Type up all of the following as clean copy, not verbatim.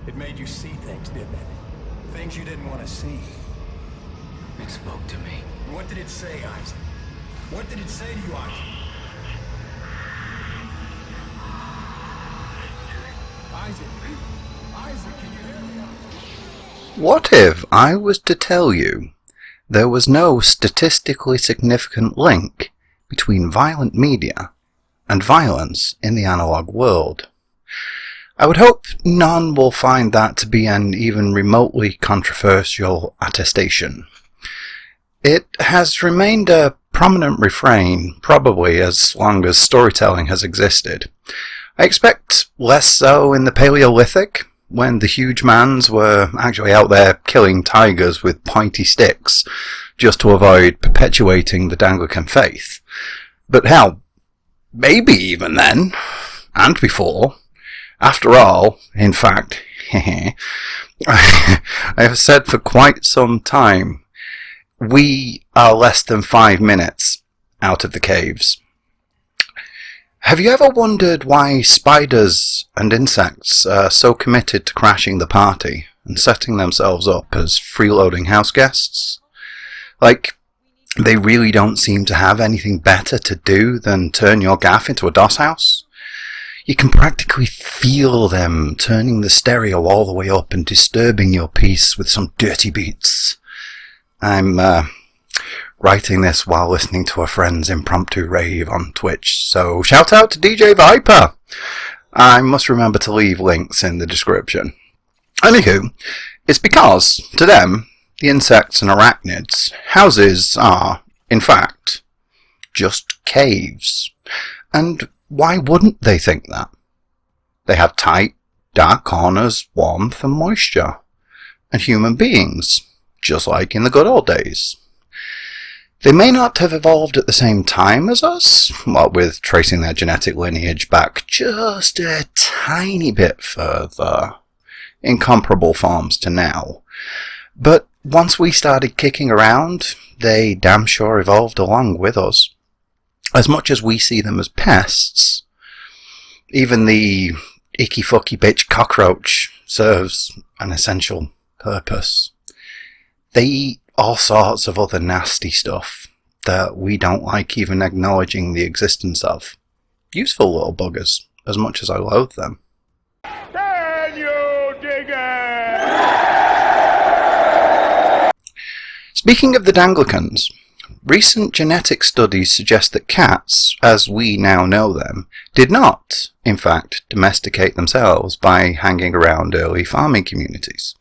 It made you see things, didn't it? Things you didn't want to see. It spoke to me. What did it say, Isaac? What did it say to you, Isaac? Isaac, can you hear me? What if I was to tell you there was no statistically significant link between violent media and violence in the analog world? I would hope none will find that to be an even remotely controversial attestation. It has remained a prominent refrain probably as long as storytelling has existed. I expect less so in the Paleolithic, when the huge mans were actually out there killing tigers with pointy sticks just to avoid perpetuating the Anglican faith. But hell, maybe even then, and before. After all, in fact, I have said for quite some time, we are less than 5 minutes out of the caves. Have you ever wondered why spiders and insects are so committed to crashing the party and setting themselves up as freeloading house guests? Like, they really don't seem to have anything better to do than turn your gaff into a doss house? You can practically feel them turning the stereo all the way up and disturbing your peace with some dirty beats. I'm writing this while listening to a friend's impromptu rave on Twitch, so shout out to DJ Viper! I must remember to leave links in the description. Anywho, it's because, to them, the insects and arachnids, houses are, in fact, just caves. And why wouldn't they think that? They have tight, dark corners, warmth and moisture. And human beings, just like in the good old days. They may not have evolved at the same time as us, what with tracing their genetic lineage back just a tiny bit further, in comparable forms to now. But once we started kicking around, they damn sure evolved along with us. As much as we see them as pests, even the icky fucky bitch cockroach serves an essential purpose. They eat all sorts of other nasty stuff that we don't like even acknowledging the existence of. Useful little buggers, as much as I loathe them. Can you dig it? Speaking of the Danglicans, recent genetic studies suggest that cats, as we now know them, did not, in fact, domesticate themselves by hanging around early farming communities.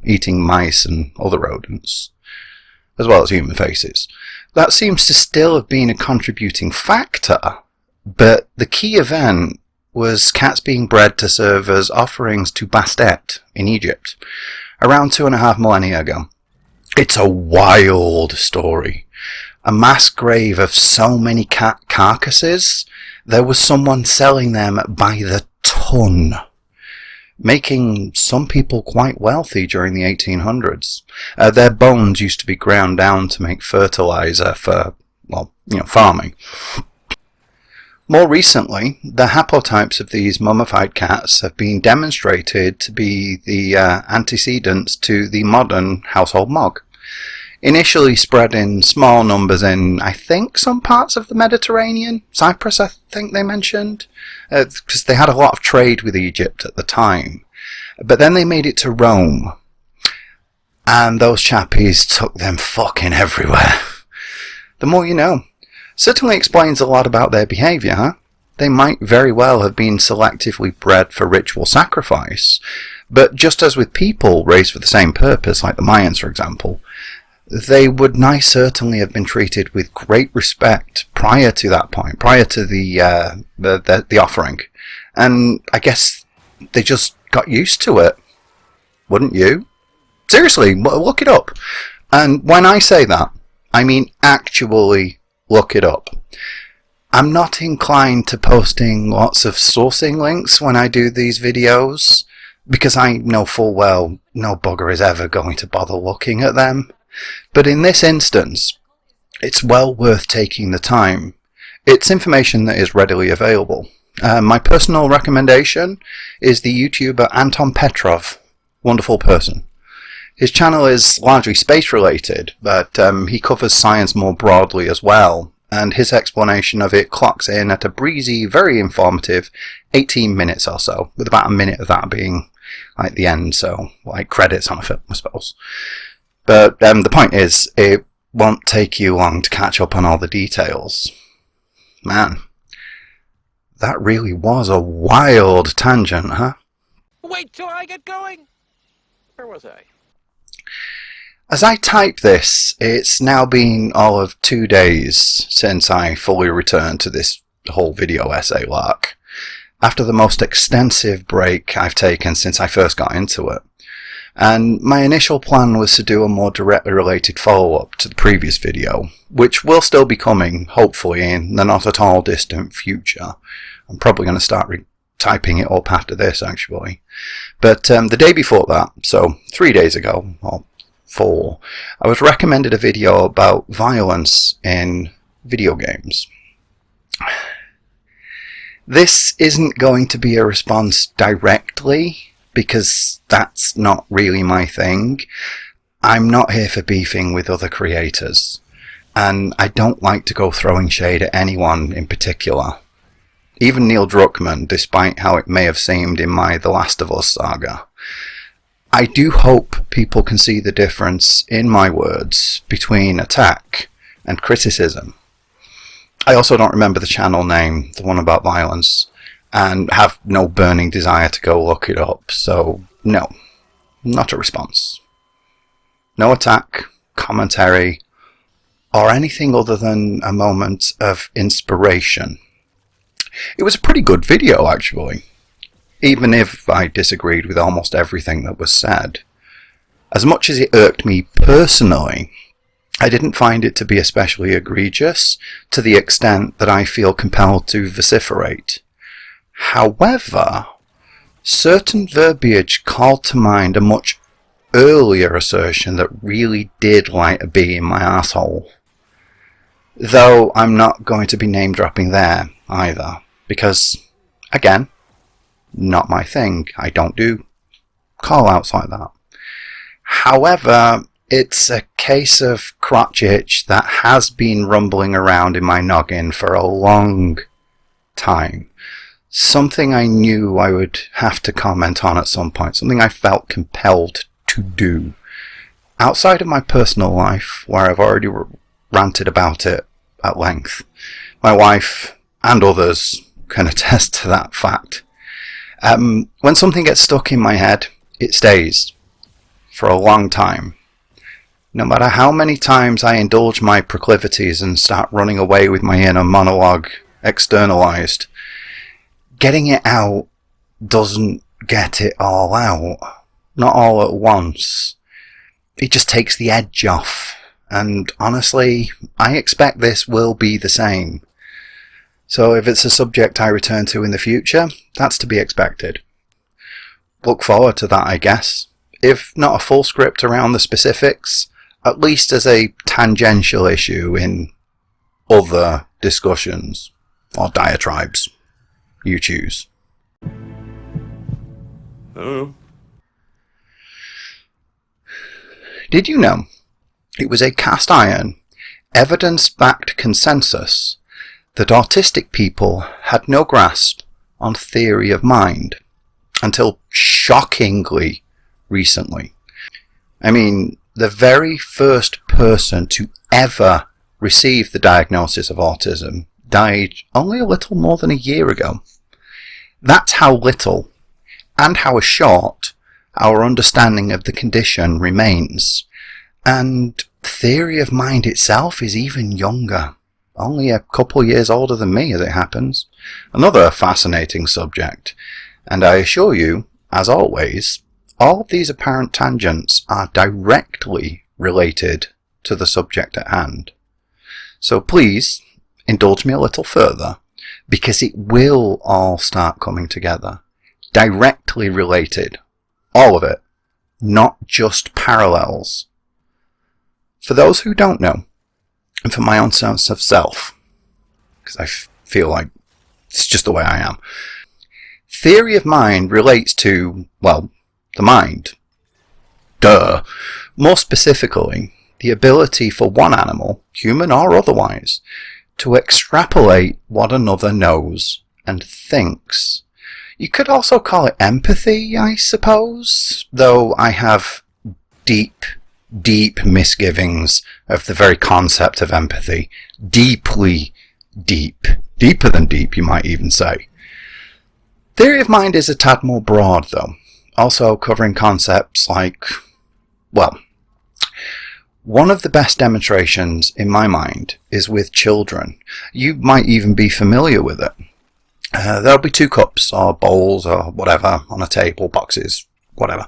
Eating mice and other rodents, as well as human faces. That seems to still have been a contributing factor, but the key event was cats being bred to serve as offerings to Bastet in Egypt, around 2.5 millennia ago. It's a wild story. A mass grave of so many cat carcasses, there was someone selling them by the ton, making some people quite wealthy during the 1800s. Their bones used to be ground down to make fertilizer for, farming. More recently, the haplotypes of these mummified cats have been demonstrated to be the antecedents to the modern household mug. Initially spread in small numbers in, I think, some parts of the Mediterranean. Cyprus, I think they mentioned. Because they had a lot of trade with Egypt at the time. But then they made it to Rome. And those chappies took them fucking everywhere. The more you know. Certainly explains a lot about their behaviour, huh? They might very well have been selectively bred for ritual sacrifice. But just as with people raised for the same purpose, like the Mayans for example, they would certainly have been treated with great respect prior to that point, prior to the offering. And I guess they just got used to it. Wouldn't you? Seriously, look it up. And when I say that, I mean actually look it up. I'm not inclined to posting lots of sourcing links when I do these videos, because I know full well no bugger is ever going to bother looking at them. But in this instance, it's well worth taking the time. It's information that is readily available. My personal recommendation is the YouTuber Anton Petrov. Wonderful person. His channel is largely space related, but he covers science more broadly as well, and his explanation of it clocks in at a breezy, very informative 18 minutes or so, with about a minute of that being like the end, so like credits on a film, I suppose. But the point is, it won't take you long to catch up on all the details. Man, that really was a wild tangent, huh? Wait till I get going! Where was I? As I type this, it's now been all of 2 days since I fully returned to this whole video essay lark, after the most extensive break I've taken since I first got into it. And my initial plan was to do a more directly related follow-up to the previous video, which will still be coming, hopefully, in the not at all distant future. I'm probably going to start typing it up after this, actually. But the day before that, so 3 days ago, or 4, I was recommended a video about violence in video games. This isn't going to be a response directly, because that's not really my thing. I'm not here for beefing with other creators, and I don't like to go throwing shade at anyone in particular. Even Neil Druckmann, despite how it may have seemed in my The Last of Us saga. I do hope people can see the difference in my words between attack and criticism. I also don't remember the channel name, the one about violence, and have no burning desire to go look it up, so no, not a response. No attack, commentary, or anything other than a moment of inspiration. It was a pretty good video, actually, even if I disagreed with almost everything that was said. As much as it irked me personally, I didn't find it to be especially egregious to the extent that I feel compelled to vociferate. However, certain verbiage called to mind a much earlier assertion that really did light a bee in my asshole. Though I'm not going to be name dropping there either, because, again, not my thing. I don't do call outs like that. However, it's a case of crotch itch that has been rumbling around in my noggin for a long time. Something I knew I would have to comment on at some point, something I felt compelled to do. Outside of my personal life, where I've already ranted about it at length, my wife and others can attest to that fact. When something gets stuck in my head, it stays for a long time. No matter how many times I indulge my proclivities and start running away with my inner monologue externalized, getting it out doesn't get it all out. Not all at once. It just takes the edge off. And honestly, I expect this will be the same. So if it's a subject I return to in the future, that's to be expected. Look forward to that, I guess. If not a full script around the specifics, at least as a tangential issue in other discussions or diatribes. You choose. Oh. Did you know it was a cast iron, evidence-backed consensus that autistic people had no grasp on theory of mind until shockingly recently? I mean, the very first person to ever receive the diagnosis of autism died only a little more than a year ago. That's how little and how short our understanding of the condition remains. And theory of mind itself is even younger. Only a couple years older than me, as it happens. Another fascinating subject. And I assure you, as always, all of these apparent tangents are directly related to the subject at hand. So please, indulge me a little further, because it will all start coming together. Directly related. All of it. Not just parallels. For those who don't know, and for my own sense of self, because I feel like It's just the way I am. Theory of mind relates to, well, the mind. Duh. More specifically, the ability for one animal, human or otherwise, to extrapolate what another knows and thinks. You could also call it empathy, I suppose, though I have deep misgivings of the very concept of empathy. Deeply deep. Deeper than deep, you might even say. Theory of mind is a tad more broad, though, also covering concepts like, well, one of the best demonstrations in my mind is with children. You might even be familiar with it. There'll be 2 cups or bowls or whatever on a table, boxes, whatever,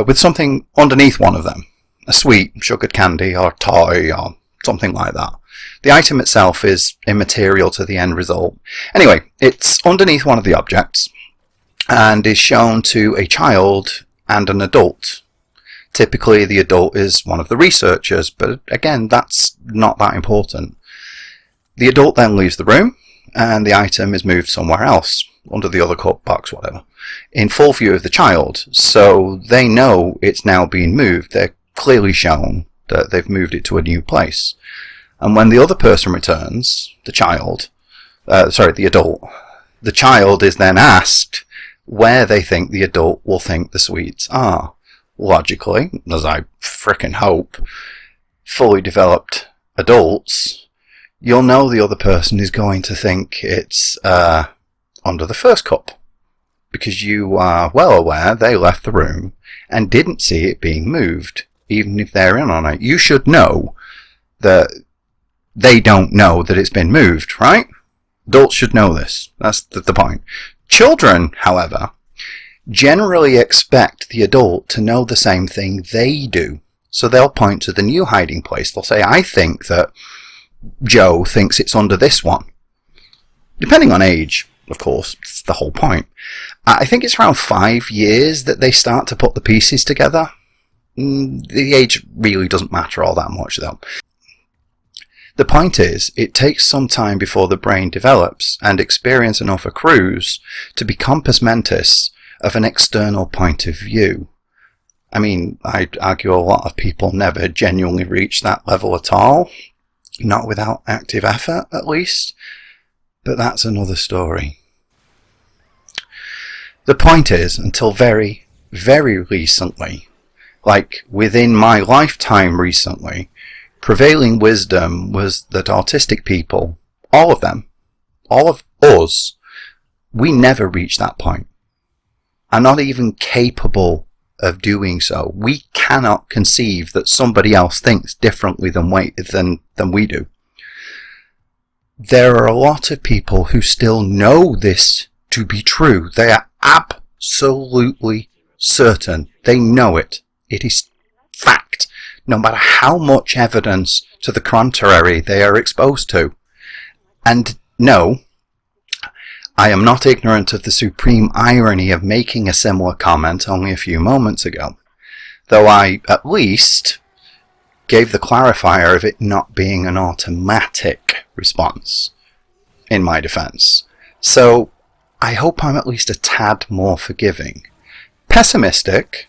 with something underneath one of them. A sweet, sugared candy or toy or something like that. The item itself is immaterial to the end result. Anyway, it's underneath one of the objects and is shown to a child and an adult. Typically, the adult is one of the researchers, but again, that's not that important. The adult then leaves the room, and the item is moved somewhere else, under the other cup, box, whatever, in full view of the child, so they know it's now being moved. They're clearly shown that they've moved it to a new place. And when the other person returns, the adult, the child is then asked where they think the adult will think the sweets are. Logically, as I frickin' hope, fully developed adults, you'll know the other person is going to think it's under the first cup, because you are well aware they left the room and didn't see it being moved, even if they're in on it. You should know that they don't know that it's been moved, right? Adults should know this. That's the point. Children, however, generally expect the adult to know the same thing they do. So they'll point to the new hiding place. They'll say, I think that Joe thinks it's under this one. Depending on age, of course, it's the whole point. I think it's around 5 years that they start to put the pieces together. The age really doesn't matter all that much, though. The point is, it takes some time before the brain develops and experience enough accrues to be compos mentis of an external point of view. I mean, I'd argue a lot of people never genuinely reach that level at all. Not without active effort, at least. But that's another story. The point is, until very, very recently, like within my lifetime recently, prevailing wisdom was that autistic people, all of them, all of us, we never reach that point. Are not even capable of doing so. We cannot conceive that somebody else thinks differently than we do. There are a lot of people who still know this to be true. They are absolutely certain. They know it. It is fact, no matter how much evidence to the contrary they are exposed to. And no, I am not ignorant of the supreme irony of making a similar comment only a few moments ago, though I, at least, gave the clarifier of it not being an automatic response, in my defense. So, I hope I'm at least a tad more forgiving. Pessimistic,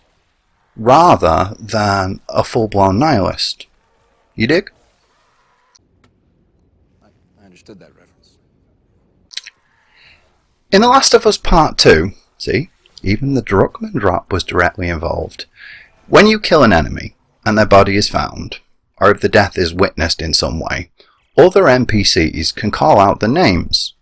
rather than a full-blown nihilist. You dig? I understood that reference. In The Last of Us Part 2, see, even the Druckmann drop was directly involved. When you kill an enemy, and their body is found, or if the death is witnessed in some way, other NPCs can call out the names,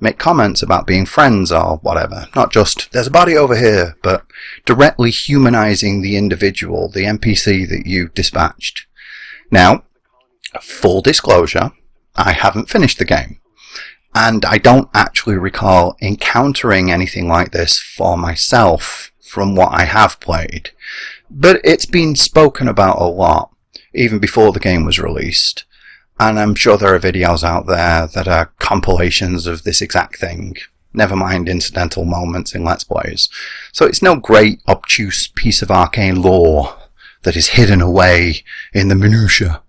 make comments about being friends or whatever, not just, there's a body over here, but directly humanizing the individual, the NPC that you dispatched. Now, full disclosure, I haven't finished the game, and I don't actually recall encountering anything like this for myself from what I have played, but it's been spoken about a lot, even before the game was released. And I'm sure there are videos out there that are compilations of this exact thing, never mind incidental moments in Let's Plays. So it's no great obtuse piece of arcane lore that is hidden away in the minutiae.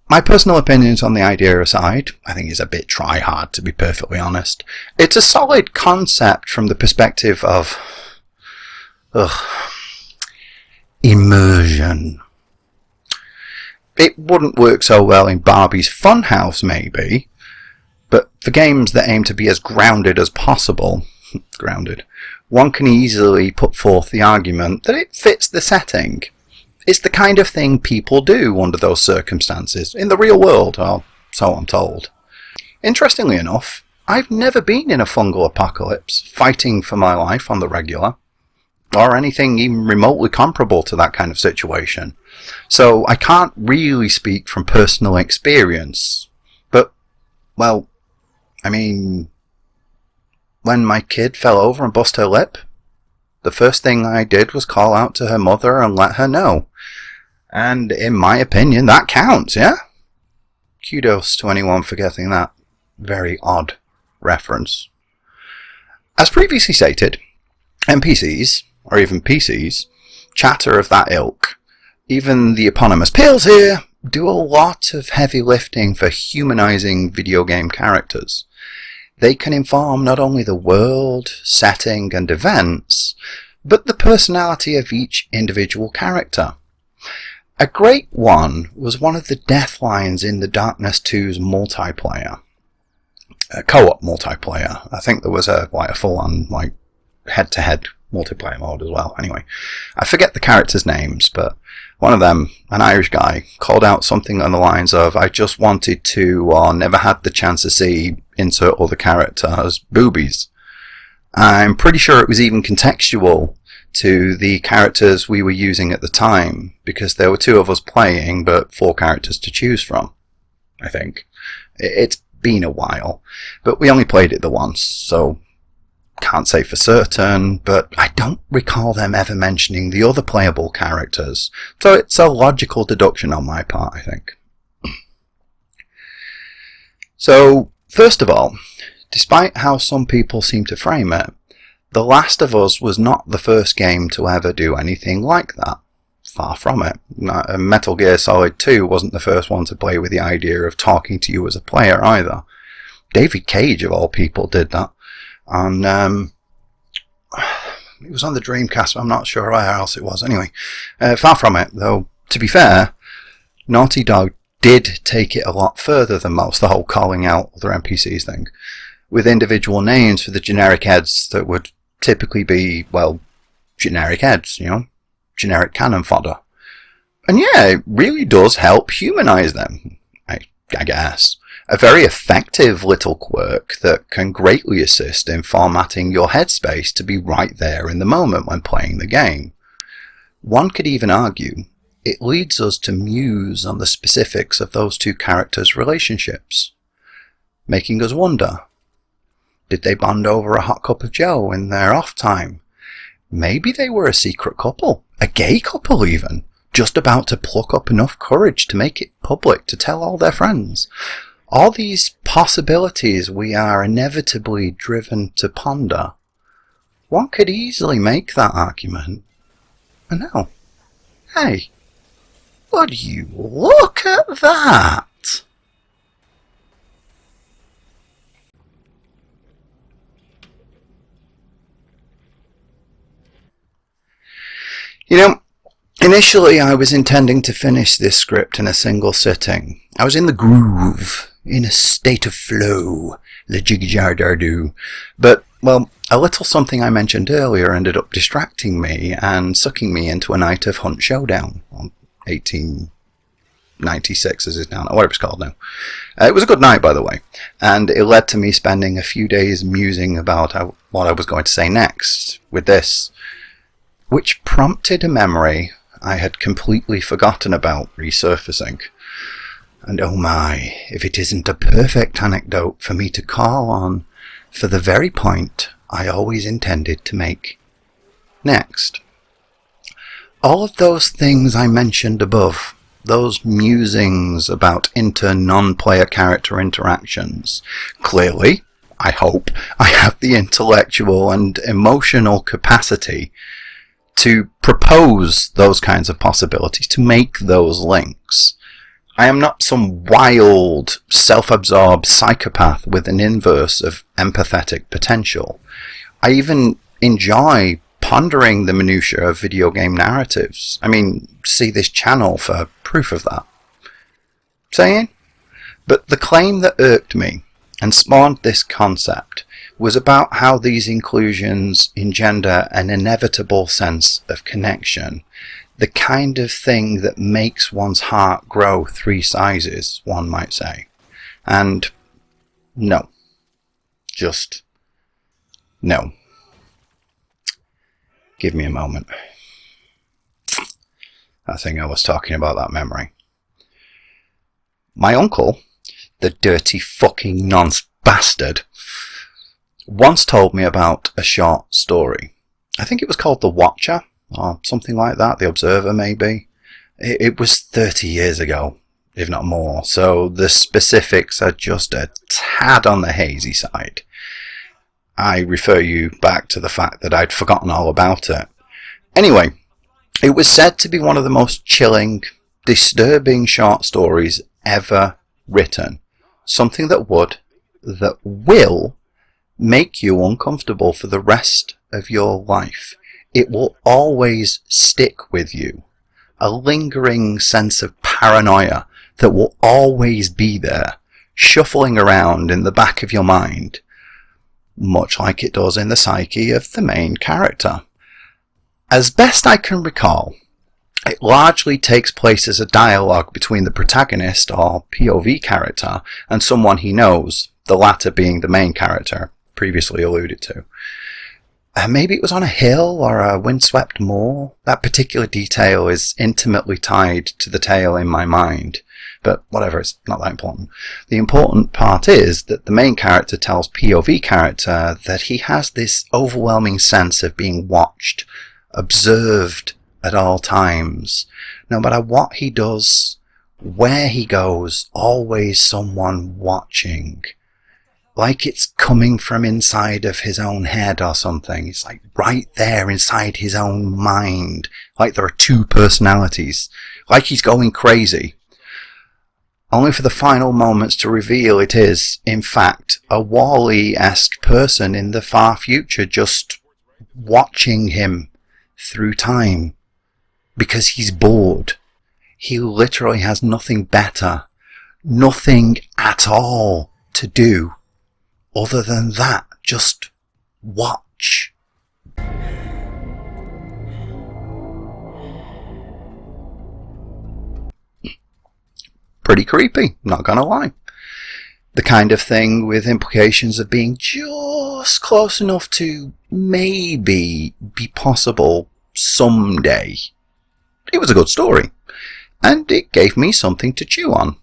my personal opinions on the idea aside, I think it's a bit try-hard, to be perfectly honest. It's a solid concept from the perspective of immersion. It wouldn't work so well in Barbie's Funhouse, maybe, but for games that aim to be as grounded as possible, one can easily put forth the argument that it fits the setting. It's the kind of thing people do under those circumstances, in the real world, or so I'm told. Interestingly enough, I've never been in a fungal apocalypse, fighting for my life on the regular, or anything even remotely comparable to that kind of situation. So I can't really speak from personal experience. But, well, I mean, when my kid fell over and bust her lip, the first thing I did was call out to her mother and let her know. And in my opinion, that counts, yeah? Kudos to anyone for getting that very odd reference. As previously stated, NPCs, or even PCs, chatter of that ilk, even the eponymous Pills here, do a lot of heavy lifting for humanizing video game characters. They can inform not only the world, setting, and events, but the personality of each individual character. A great one was one of the death lines in the Darkness 2's multiplayer. Co-op multiplayer. I think there was a full-on head-to-head multiplayer mode as well. Anyway, I forget the characters' names, but one of them, an Irish guy, called out something on the lines of, "I just wanted to, or never had the chance to see, insert other characters, boobies." I'm pretty sure it was even contextual to the characters we were using at the time, because there were 2 of us playing, but 4 characters to choose from, I think. It's been a while, but we only played it the once, so can't say for certain, but I don't recall them ever mentioning the other playable characters, so it's a logical deduction on my part, I think. So, first of all, despite how some people seem to frame it, The Last of Us was not the first game to ever do anything like that. Far from it. Metal Gear Solid 2 wasn't the first one to play with the idea of talking to you as a player either. David Cage, of all people, did that. And it was on the Dreamcast, but I'm not sure where else it was. Anyway, far from it, though, to be fair, Naughty Dog did take it a lot further than most, the whole calling out other NPCs thing, with individual names for the generic heads that would typically be, well, generic heads, generic cannon fodder. And yeah, it really does help humanize them, I guess. A very effective little quirk that can greatly assist in formatting your headspace to be right there in the moment when playing the game. One could even argue it leads us to muse on the specifics of those 2 characters' relationships, making us wonder, did they bond over a hot cup of joe in their off time? Maybe they were a secret couple, a gay couple even, just about to pluck up enough courage to make it public to tell all their friends. All these possibilities we are inevitably driven to ponder. One could easily make that argument. And now, hey, would you look at that? Initially I was intending to finish this script in a single sitting. I was in the groove, in a state of flow, le jig-jar-dar-do. But, well, a little something I mentioned earlier ended up distracting me and sucking me into a night of Hunt Showdown on 1896 as it's now, whatever it's called now. It was a good night, by the way, and it led to me spending a few days musing about what I was going to say next with this, which prompted a memory I had completely forgotten about resurfacing. And oh my, if it isn't a perfect anecdote for me to call on for the very point I always intended to make. Next. All of those things I mentioned above, those musings about inter-non-player character interactions, clearly, I hope, I have the intellectual and emotional capacity to propose those kinds of possibilities, to make those links. I am not some wild, self-absorbed psychopath with an inverse of empathetic potential. I even enjoy pondering the minutiae of video game narratives. I mean, see this channel for proof of that. Saying? But the claim that irked me and spawned this concept was about how these inclusions engender an inevitable sense of connection, the kind of thing that makes one's heart grow 3 sizes, one might say. And no. Just no. Give me a moment. I think I was talking about that memory. My uncle, the dirty fucking nonce bastard, once told me about a short story. I think it was called The Watcher, or something like that, The Observer maybe. It was 30 years ago, if not more, so the specifics are just a tad on the hazy side. I refer you back to the fact that I'd forgotten all about it. Anyway, it was said to be one of the most chilling, disturbing short stories ever written. Something that will make you uncomfortable for the rest of your life. It will always stick with you. A lingering sense of paranoia that will always be there, shuffling around in the back of your mind, much like it does in the psyche of the main character. As best I can recall, it largely takes place as a dialogue between the protagonist, or POV character, and someone he knows, the latter being the main character, previously alluded to. Maybe it was on a hill or a windswept moor. That particular detail is intimately tied to the tale in my mind. But whatever, it's not that important. The important part is that the main character tells POV character that he has this overwhelming sense of being watched, observed at all times. No matter what he does, where he goes, always someone watching. Like it's coming from inside of his own head or something. It's like right there inside his own mind. Like there are 2 personalities. Like he's going crazy. Only for the final moments to reveal it is, in fact, a Wall-E-esque person in the far future just watching him through time. Because he's bored. He literally has nothing better, nothing at all to do. Other than that, just watch. Pretty creepy, not gonna lie. The kind of thing with implications of being just close enough to maybe be possible someday. It was a good story, and it gave me something to chew on,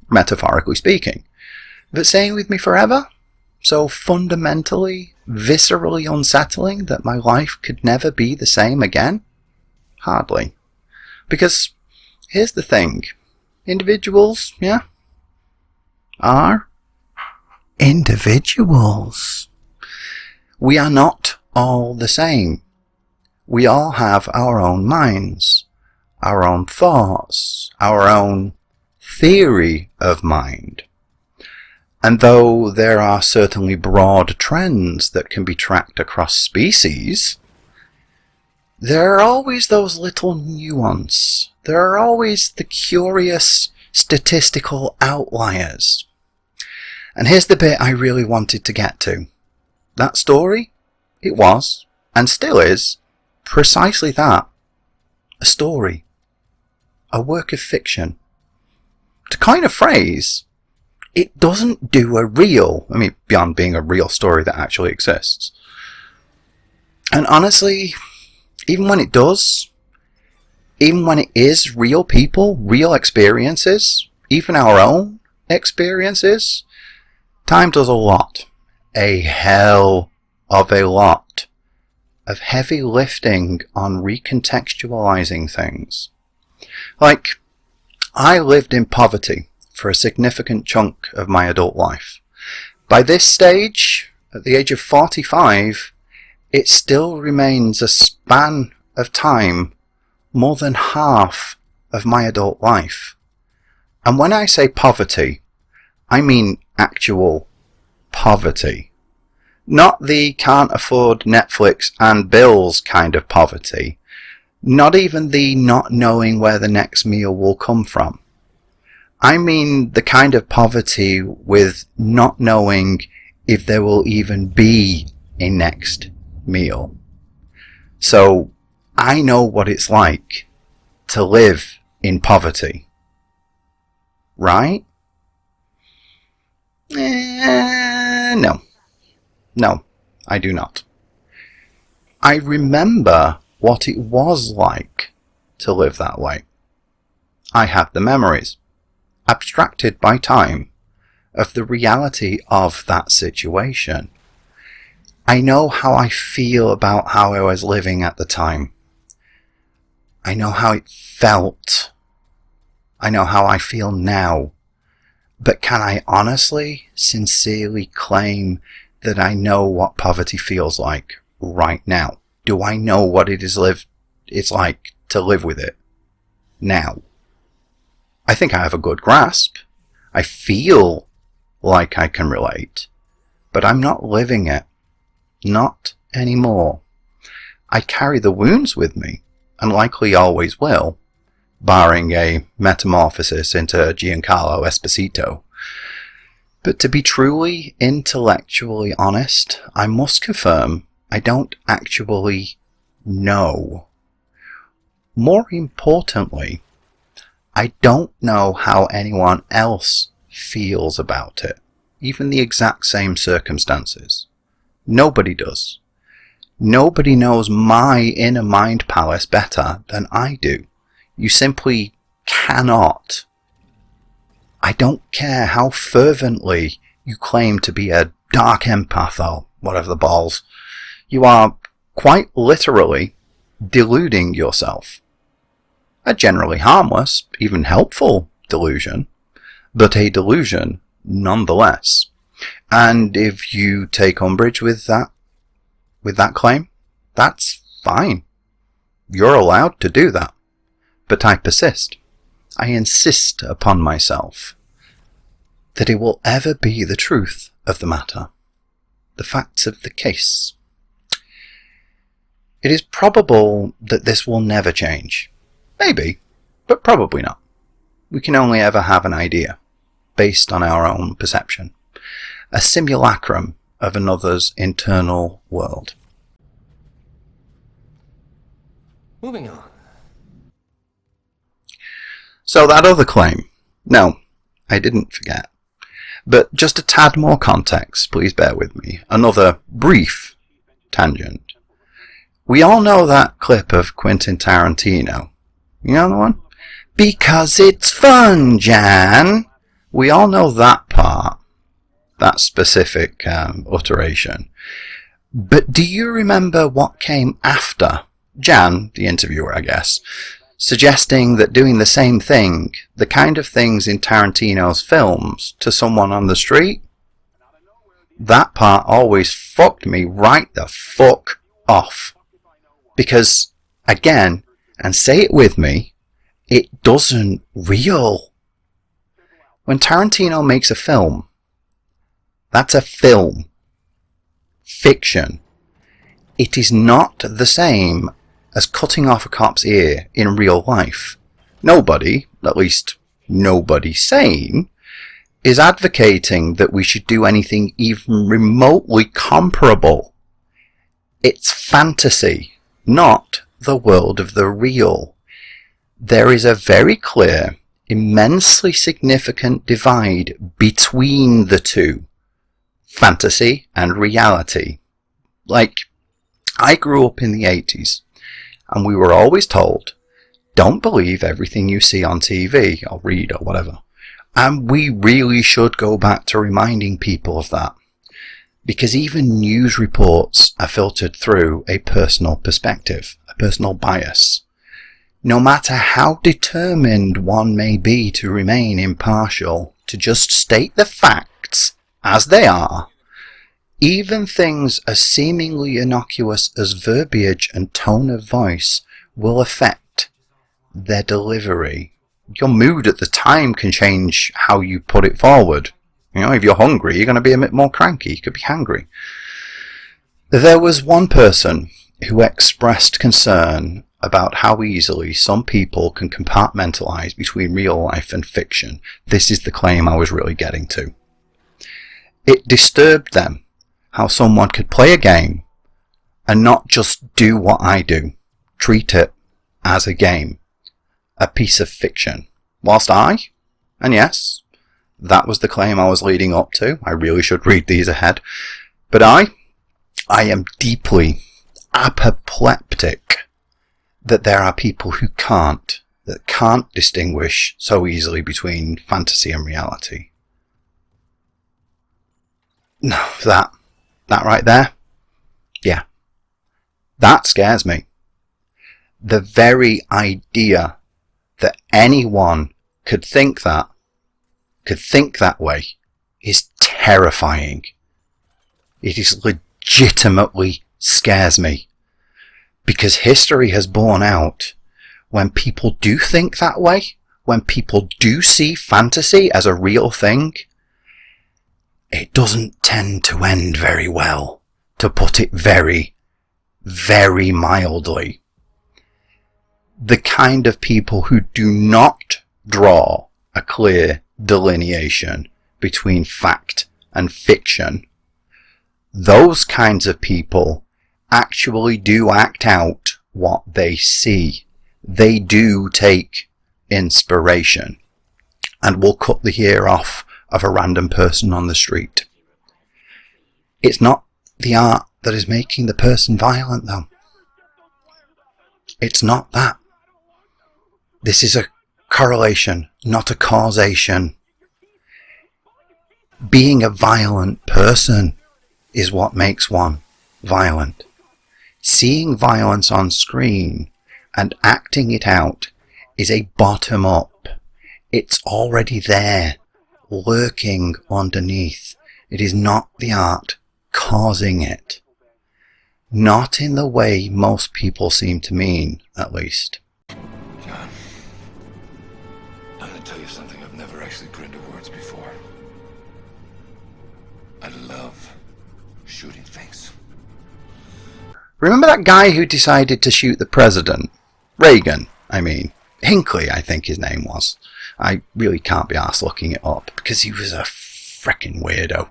metaphorically speaking. But staying with me forever? So fundamentally, viscerally unsettling that my life could never be the same again? Hardly. Because here's the thing. Individuals, yeah, are individuals. We are not all the same. We all have our own minds, our own thoughts, our own theory of mind. And though there are certainly broad trends that can be tracked across species, there are always those little nuances. There are always the curious statistical outliers. And here's the bit I really wanted to get to. That story, it was, and still is, precisely that. A story. A work of fiction. To coin a phrase, it doesn't do a real, beyond being a real story that actually exists. And honestly, even when it does, even when it is real people, real experiences, even our own experiences, time does a lot, a hell of a lot, of heavy lifting on recontextualizing things. Like, I lived in poverty for a significant chunk of my adult life. By this stage, at the age of 45, it still remains a span of time more than half of my adult life. And when I say poverty, I mean actual poverty. Not the can't afford Netflix and bills kind of poverty. Not even the not knowing where the next meal will come from. I mean the kind of poverty with not knowing if there will even be a next meal. So I know what it's like to live in poverty. Right? No. No, I do not. I remember what it was like to live that way. I have the memories, abstracted by time, of the reality of that situation. I know how I feel about how I was living at the time. I know how it felt. I know how I feel now. But can I honestly, sincerely claim that I know what poverty feels like right now? Do I know what it's like to live with it now? I think I have a good grasp. I feel like I can relate, but I'm not living it. Not anymore. I carry the wounds with me, and likely always will, barring a metamorphosis into Giancarlo Esposito. But to be truly intellectually honest, I must confirm I don't actually know. More importantly, I don't know how anyone else feels about it, even the exact same circumstances. Nobody does. Nobody knows my inner mind palace better than I do. You simply cannot. I don't care how fervently you claim to be a dark empath or whatever the balls. You are quite literally deluding yourself. A generally harmless, even helpful delusion, but a delusion nonetheless. And if you take umbrage with that claim, that's fine. You're allowed to do that. But I persist. I insist upon myself that it will ever be the truth of the matter, the facts of the case. It is probable that this will never change. Maybe, but probably not. We can only ever have an idea, based on our own perception, a simulacrum of another's internal world. Moving on. So that other claim, no, I didn't forget. But just a tad more context, please bear with me. Another brief tangent. We all know that clip of Quentin Tarantino. You know the one? Because it's fun, Jan! We all know that part. That specific iteration. But do you remember what came after? Jan, the interviewer, I guess, suggesting that doing the same thing, the kind of things in Tarantino's films, to someone on the street? That part always fucked me right the fuck off. Because, again, and say it with me, it doesn't real. When Tarantino makes a film, that's a film. Fiction. It is not the same as cutting off a cop's ear in real life. Nobody, at least nobody sane, is advocating that we should do anything even remotely comparable. It's fantasy, not the world of the real. There is a very clear, immensely significant divide between the two, fantasy and reality. Like, I grew up in the 80s, and we were always told, don't believe everything you see on TV or read or whatever. And we really should go back to reminding people of that. Because even news reports are filtered through a personal perspective, a personal bias. No matter how determined one may be to remain impartial, to just state the facts as they are, even things as seemingly innocuous as verbiage and tone of voice will affect their delivery your mood at the time can change how you put it forward. You know, if you're hungry, you're going to be a bit more cranky. You could be hangry. There was one person who expressed concern about how easily some people can compartmentalize between real life and fiction. This is the claim I was really getting to. It disturbed them how someone could play a game and not just do what I do, treat it as a game, a piece of fiction. Whilst and yes, that was the claim I was leading up to. I really should read these ahead. But I am deeply apoplectic that there are people who can't distinguish so easily between fantasy and reality. No, that right there, yeah, that scares me. The very idea that anyone could think that way is terrifying. It is legitimately scares me. Because history has borne out, when people do think that way, when people do see fantasy as a real thing, it doesn't tend to end very well, to put it very, very mildly. The kind of people who do not draw a clear delineation between fact and fiction, those kinds of people actually do act out what they see. They do take inspiration and will cut the ear off of a random person on the street. It's not the art that is making the person violent, though. It's not that. This is a correlation, not a causation. Being a violent person is what makes one violent. Seeing violence on screen and acting it out is a bottom up. It's already there, lurking underneath. It is not the art causing it. Not in the way most people seem to mean, at least. John, I'm going to tell you something I've never actually put into words before. I love shooting things. Remember that guy who decided to shoot the president? Reagan, I mean. Hinckley, I think his name was. I really can't be arsed looking it up, because he was a frickin' weirdo.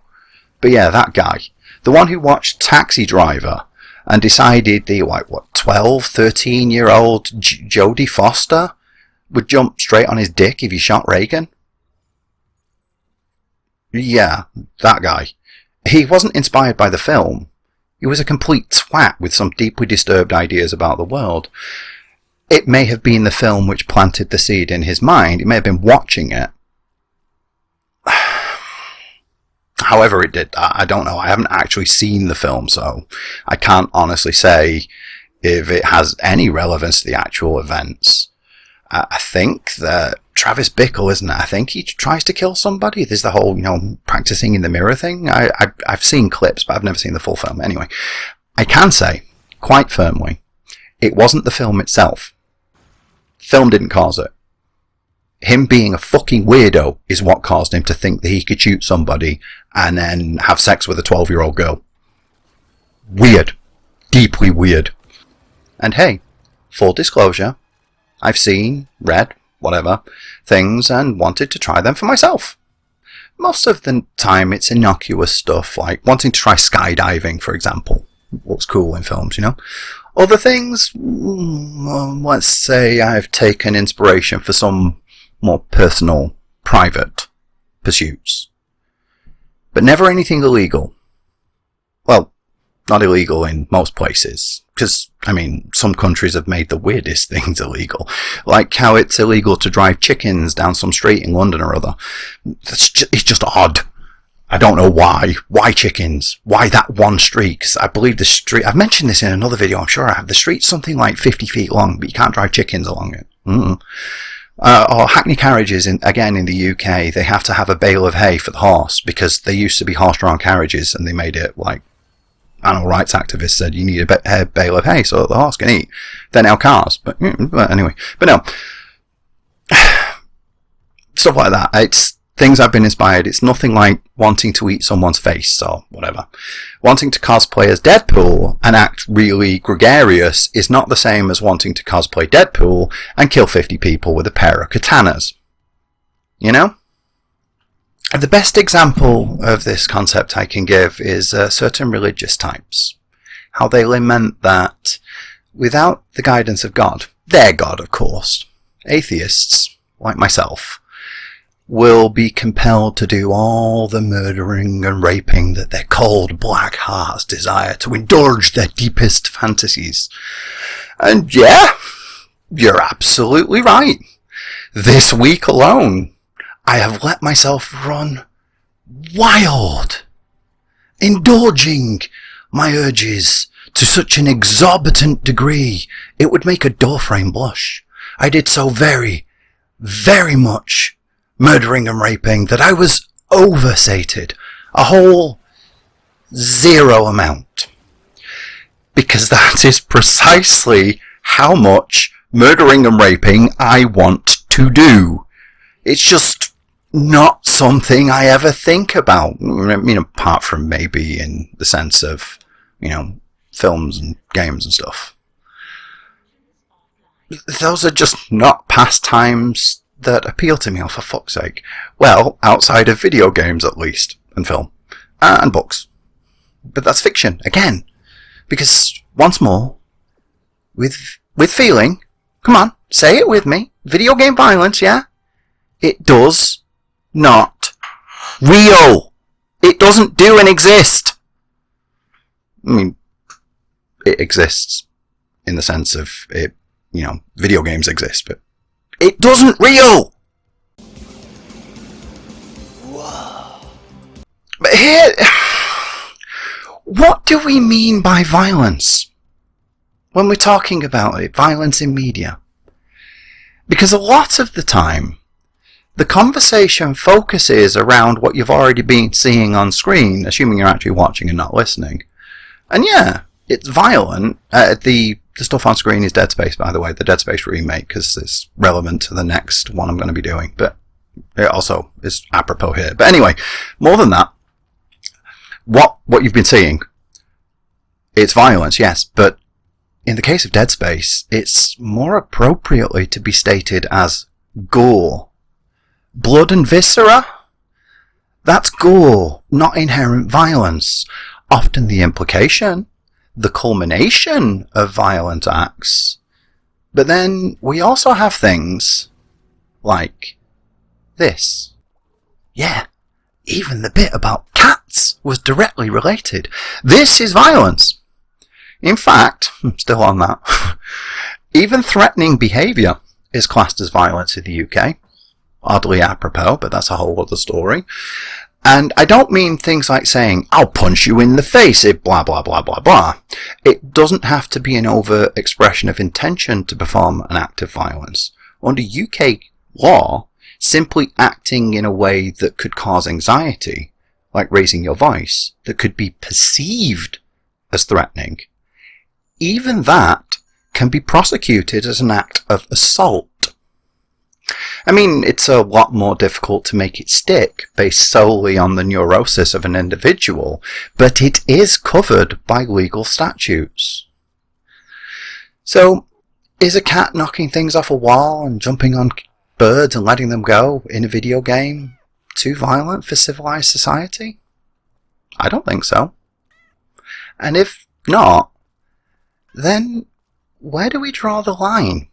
But yeah, that guy. The one who watched Taxi Driver and decided the, 12, 13-year-old Jodie Foster would jump straight on his dick if he shot Reagan? Yeah, that guy. He wasn't inspired by the film. He was a complete twat with some deeply disturbed ideas about the world. It may have been the film which planted the seed in his mind. He may have been watching it. However it did that, I don't know. I haven't actually seen the film, so I can't honestly say if it has any relevance to the actual events. I think that Travis Bickle, isn't it? I think he tries to kill somebody. There's the whole, practicing in the mirror thing. I've seen clips, but I've never seen the full film. Anyway, I can say, quite firmly, it wasn't the film itself. Film didn't cause it. Him being a fucking weirdo is what caused him to think that he could shoot somebody and then have sex with a 12-year-old girl. Weird. Deeply weird. And hey, full disclosure, I've seen, read, whatever, things and wanted to try them for myself. Most of the time it's innocuous stuff, like wanting to try skydiving, for example. Looks cool in films, Other things, let's say I've taken inspiration for some more personal, private pursuits. But never anything illegal. Well, not illegal in most places. Because, some countries have made the weirdest things illegal. Like how it's illegal to drive chickens down some street in London or other. It's just odd. I don't know why. Why chickens? Why that one street? Because I believe the street... I've mentioned this in another video, I'm sure I have. The street's something like 50 feet long, but you can't drive chickens along it. Or hackney carriages, in the UK, they have to have a bale of hay for the horse, because they used to be horse-drawn carriages, and they made it animal rights activists said you need a bale of hay so that the horse can eat. They're now cars, but anyway. But no. stuff like that. It's things I've been inspired. It's nothing like wanting to eat someone's face or whatever. Wanting to cosplay as Deadpool and act really gregarious is not the same as wanting to cosplay Deadpool and kill 50 people with a pair of katanas. You know? The best example of this concept I can give is certain religious types. How they lament that without the guidance of God, their God of course, atheists, like myself, will be compelled to do all the murdering and raping that their cold black hearts desire to indulge their deepest fantasies. And yeah, you're absolutely right. This week alone, I have let myself run wild, indulging my urges to such an exorbitant degree it would make a doorframe blush. I did so very, very much murdering and raping that I was oversated, a whole 0 amount. Because that is precisely how much murdering and raping I want to do. It's just not something I ever think about. I mean, apart from maybe in the sense of, films and games and stuff. Those are just not pastimes that appeal to me, oh, for fuck's sake. Well, outside of video games at least, and film, and books. But that's fiction, again. Because, once more, with feeling, come on, say it with me, video game violence, yeah? It does not real. It doesn't do and exist. I mean, it exists in the sense of it, video games exist, but it doesn't real. Whoa. But here, what do we mean by violence when we're talking about it, violence in media? Because a lot of the time, the conversation focuses around what you've already been seeing on screen, assuming you're actually watching and not listening. And yeah, it's violent. The stuff on screen is Dead Space, by the way, the Dead Space remake, because it's relevant to the next one I'm going to be doing. But it also is apropos here. But anyway, more than that, what you've been seeing, it's violence, yes, but in the case of Dead Space, it's more appropriately to be stated as gore. Blood and viscera? That's gore, not inherent violence. Often the implication, the culmination of violent acts. But then we also have things like this. Yeah, even the bit about cats was directly related. This is violence. In fact, still on that, even threatening behaviour is classed as violence in the UK. Oddly apropos, but that's a whole other story. And I don't mean things like saying, I'll punch you in the face, if blah blah blah blah blah. It doesn't have to be an overt expression of intention to perform an act of violence. Under UK law, simply acting in a way that could cause anxiety, like raising your voice, that could be perceived as threatening, even that can be prosecuted as an act of assault. I mean, it's a lot more difficult to make it stick based solely on the neurosis of an individual, but it is covered by legal statutes. So, is a cat knocking things off a wall and jumping on birds and letting them go in a video game too violent for civilized society? I don't think so. And if not, then where do we draw the line?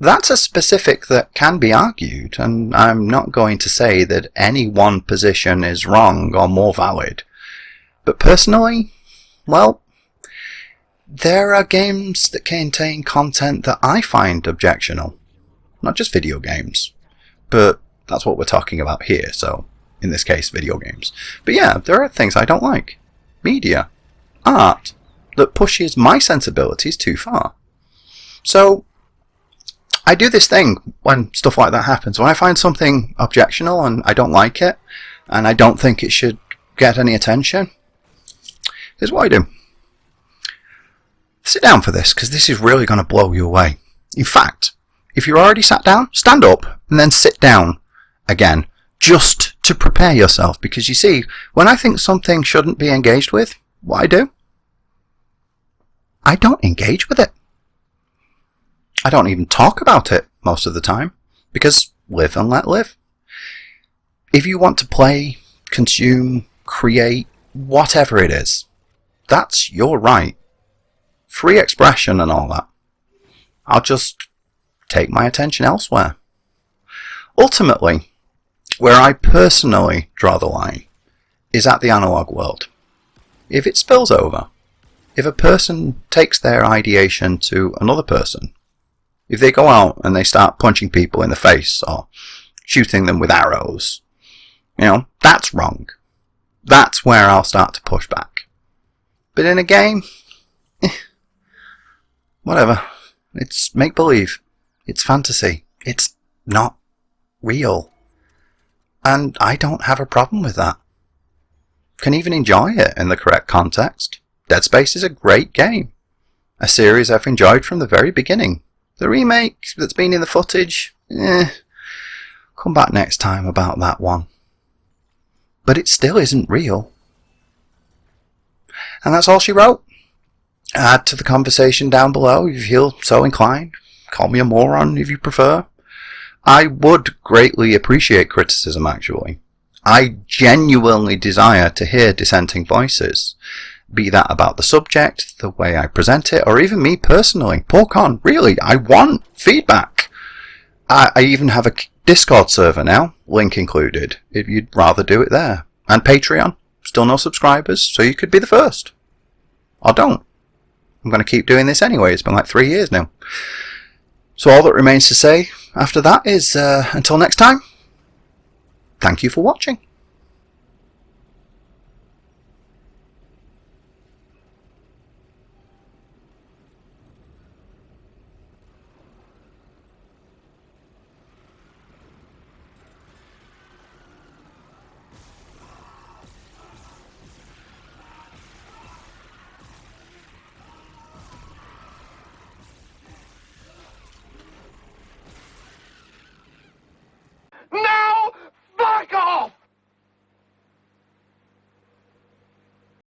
That's a specific that can be argued, and I'm not going to say that any one position is wrong or more valid. But personally, well, there are games that contain content that I find objectionable. Not just video games, but that's what we're talking about here, so in this case, video games. But yeah, there are things I don't like. Media, art, that pushes my sensibilities too far. So, I do this thing when stuff like that happens. When I find something objectionable and I don't like it, and I don't think it should get any attention, here's what I do. Sit down for this, because this is really going to blow you away. In fact, If you're already sat down, stand up and then sit down again, just to prepare yourself. Because you see, when I think something shouldn't be engaged with, what I do? I don't engage with it. I don't even talk about it most of the time, because live and let live. If you want to play, consume, create, whatever it is, that's your right. Free expression and all that. I'll just take my attention elsewhere. Ultimately, where I personally draw the line is at the analog world. If it spills over, if a person takes their ideation to another person, if they go out and they start punching people in the face or shooting them with arrows, that's wrong. That's where I'll start to push back. But in a game, whatever. It's make-believe. It's fantasy. It's not real. And I don't have a problem with that. Can even enjoy it in the correct context. Dead Space is a great game. A series I've enjoyed from the very beginning. The remake that's been in the footage, come back next time about that one. But it still isn't real. And that's all she wrote. Add to the conversation down below if you feel so inclined. Call me a moron if you prefer. I would greatly appreciate criticism, actually. I genuinely desire to hear dissenting voices. Be that about the subject, the way I present it, or even me personally. Pork on, really, I want feedback. I even have a Discord server now, link included, if you'd rather do it there. And Patreon, still no subscribers, so you could be the first. Or don't. I'm going to keep doing this anyway, it's been like 3 years now. So all that remains to say after that is, until next time, thank you for watching.